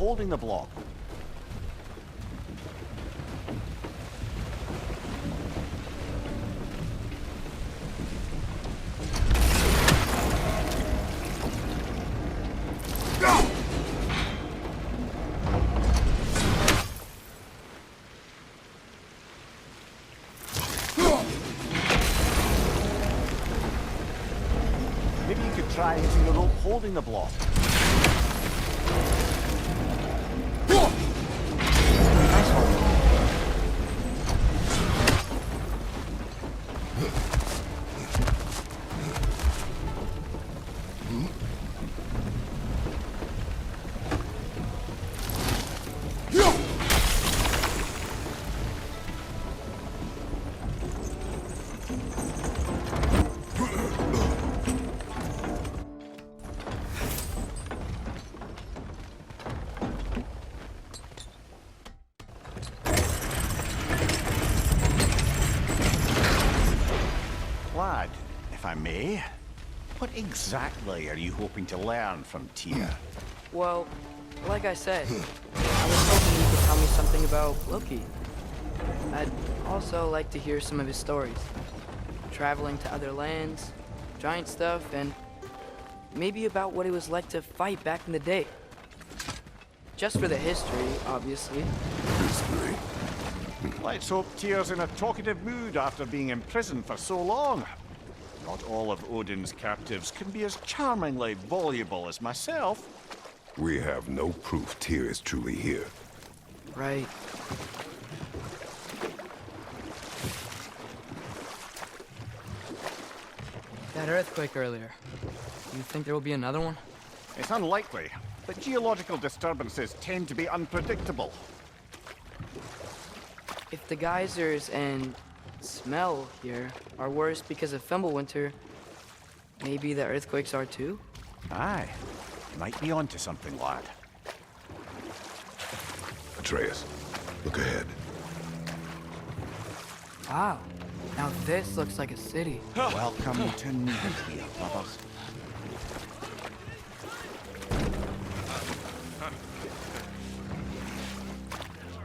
Holding the block. Maybe you could try hitting the rope holding the block. Lad, if I may, what exactly are you hoping to learn from Tyr? Well, like I said, I was hoping you could tell me something about Loki. I'd also like to hear some of his stories. Traveling to other lands, giant stuff, and maybe about what it was like to fight back in the day. Just for the history, obviously. History? Let's hope Tyr's in a talkative mood after being imprisoned for so long. Not all of Odin's captives can be as charmingly voluble as myself. We have no proof Tyr is truly here. Right. That earthquake earlier. Do you think there will be another one? It's unlikely, but geological disturbances tend to be unpredictable. If the geysers and smell here are worse because of Fimbulwinter, maybe the earthquakes are too? Aye. Might be onto something, lad. Atreus, look ahead. Wow. Now this looks like a city. Welcome to Nidavellir, brothers.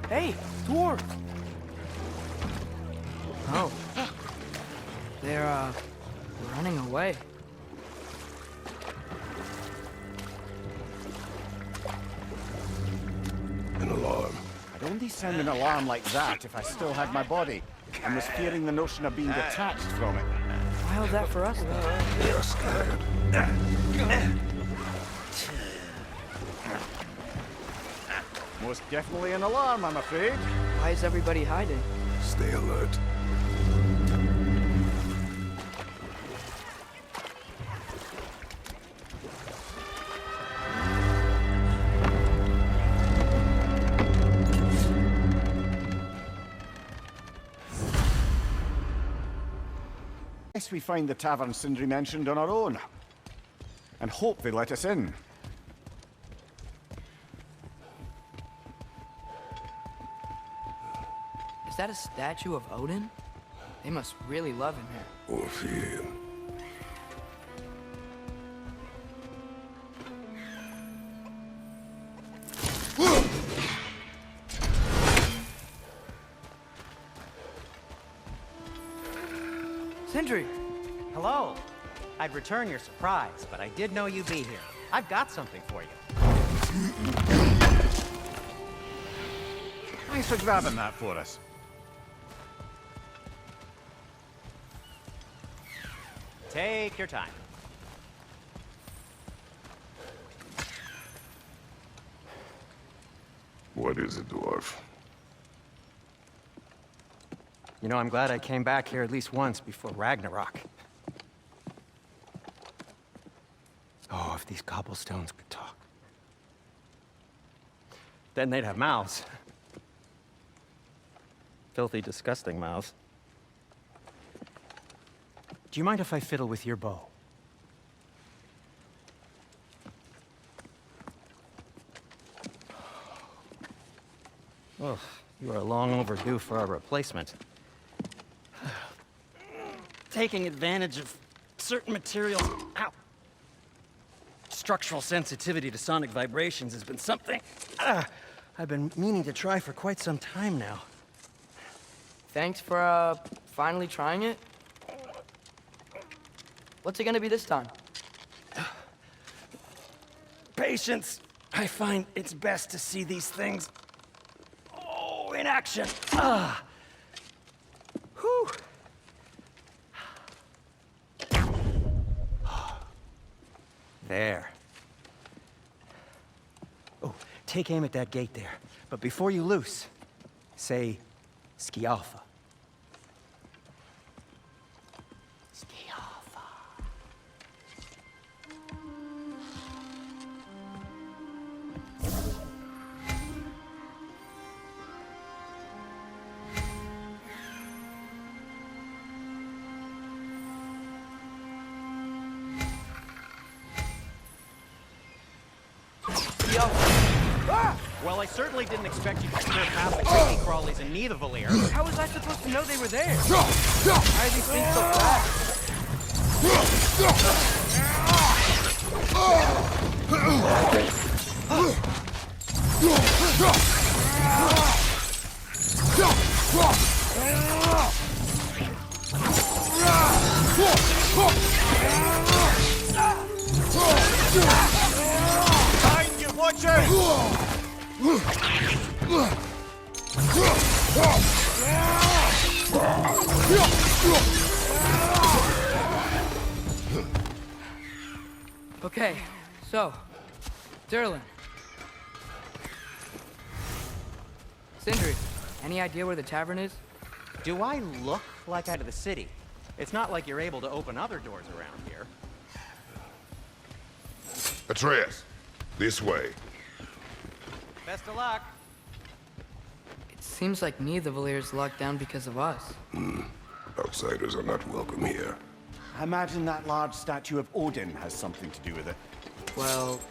Hey, dwarf! Oh. They're, running away. An alarm. I'd only sound an alarm like that if I still had my body, and was fearing the notion of being detached from it. How's that for us, though? They're scared. Most definitely an alarm, I'm afraid. Why is everybody hiding? Stay alert. Guess we find the tavern Sindri mentioned on our own. And hope they let us in. Is that a statue of Odin? They must really love him here. Or fear him. Sindri! Hello. I'd return your surprise, but I did know you'd be here. I've got something for you. Thanks for grabbing that for us. Take your time. What is it, dwarf? You know, I'm glad I came back here at least once before Ragnarok. Oh, if these cobblestones could talk. Then they'd have mouths. Filthy, disgusting mouths. Do you mind if I fiddle with your bow? Oh, you are long overdue for a replacement. Taking advantage of certain materials. Ow! Structural sensitivity to sonic vibrations has been something I've been meaning to try for quite some time now. Thanks for, finally trying it. What's it gonna be this time? Patience. I find it's best to see these things, in action. Whew. There. Oh, take aim at that gate there. But before you loose, say, Skialfa. Skialfa. Well, I certainly didn't expect you to clear past the creepy crawlies in Nidavellir. How was I supposed to know they were there? Why are these things so fast? Behind you, watch out! Okay, so, Durlin. Sindri, any idea where the tavern is? Do I look like out of the city? It's not like you're able to open other doors around here. Atreus, this way. Best of luck. It seems like Nidavellir is locked down because of us. Outsiders are not welcome here. I imagine that large statue of Odin has something to do with it. Well,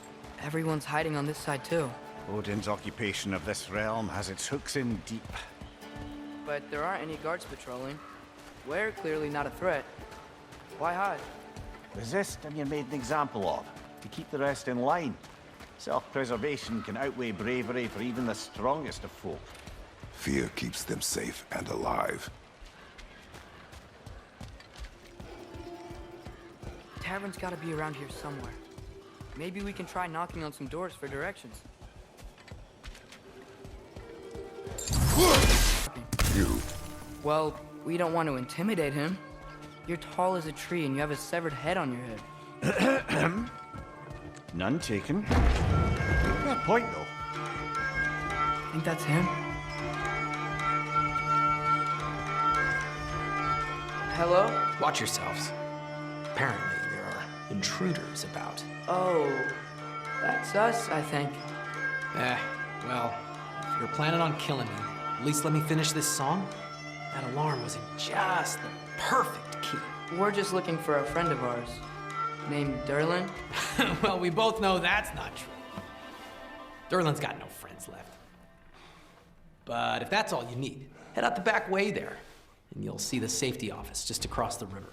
everyone's hiding on this side too. Odin's occupation of this realm has its hooks in deep. But there aren't any guards patrolling. We're clearly not a threat. Why hide? Resist and you're made an example of, to keep the rest in line. Self-preservation can outweigh bravery for even the strongest of folk. Fear keeps them safe and alive. The tavern's gotta be around here somewhere. Maybe we can try knocking on some doors for directions. You. Well, we don't want to intimidate him. You're tall as a tree and you have a severed head on your head. None taken. Fair point, though. Think that's him? Hello? Watch yourselves. Apparently, there are intruders about. Oh, that's us, I think. Well, if you're planning on killing me, at least let me finish this song. That alarm was in just the perfect key. We're just looking for a friend of ours, named Durlin. Well, we both know that's not true. Durlin's got no friends left. But if that's all you need, head out the back way there, and you'll see the safety office just across the river.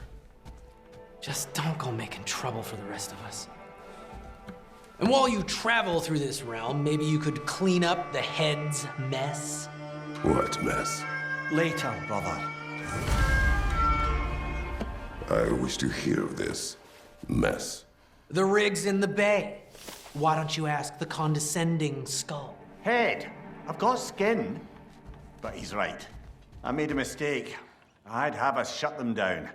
Just don't go making trouble for the rest of us. And while you travel through this realm, maybe you could clean up the head's mess. What mess? Later, brother. I wish to hear of this mess. The rig's in the bay. Why don't you ask the condescending skull? Head. I've got skin. But he's right. I made a mistake. I'd have us shut them down.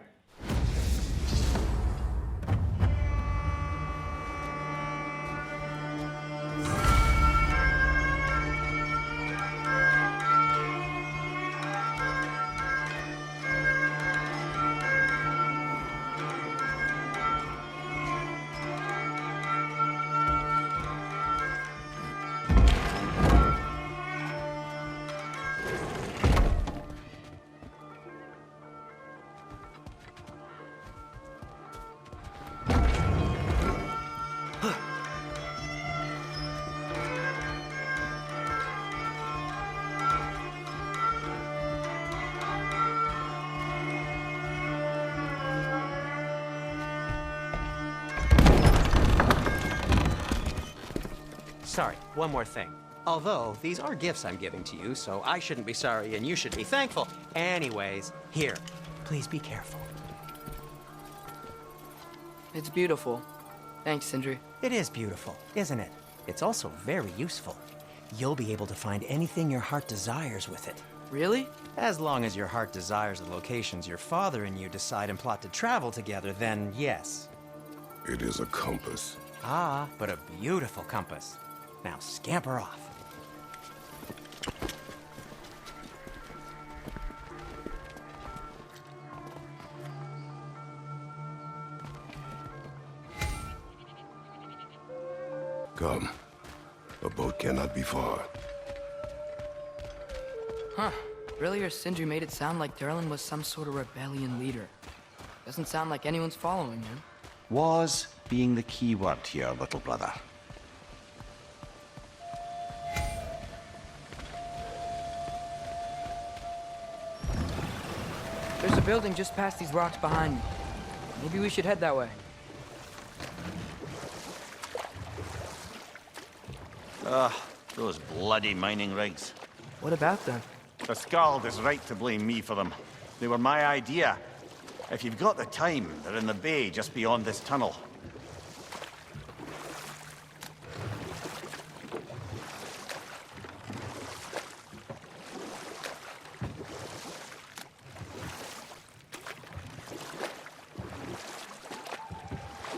sorry, one more thing. Although, these are gifts I'm giving to you, so I shouldn't be sorry and you should be thankful. Anyways, here, please be careful. It's beautiful. Thanks, Sindri. It is beautiful, isn't it? It's also very useful. You'll be able to find anything your heart desires with it. Really? As long as your heart desires the locations your father and you decide and plot to travel together, then yes. It is a compass. Ah, but a beautiful compass. Now scamper off. Come. A boat cannot be far. Huh. Earlier, Sindri made it sound like Durlin was some sort of rebellion leader. Doesn't sound like anyone's following him. Was being the key word here, little brother. There's a building just past these rocks behind me. Maybe we should head that way. Those bloody mining rigs. What about them? The Skald is right to blame me for them. They were my idea. If you've got the time, they're in the bay just beyond this tunnel.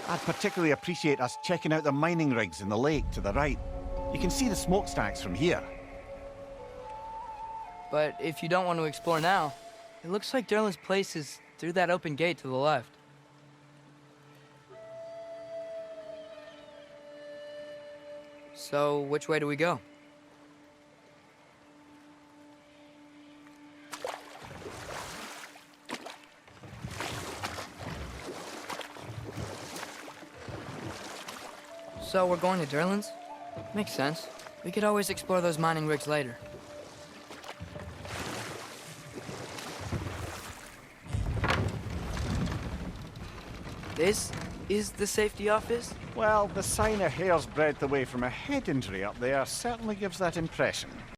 I'd particularly appreciate us checking out the mining rigs in the lake to the right. You can see the smokestacks from here. But if you don't want to explore now, it looks like Durlin's place is through that open gate to the left. So, which way do we go? So, we're going to Durlin's? Makes sense. We could always explore those mining rigs later. This is the safety office? Well, the sign a hair's breadth away from a head injury up there certainly gives that impression.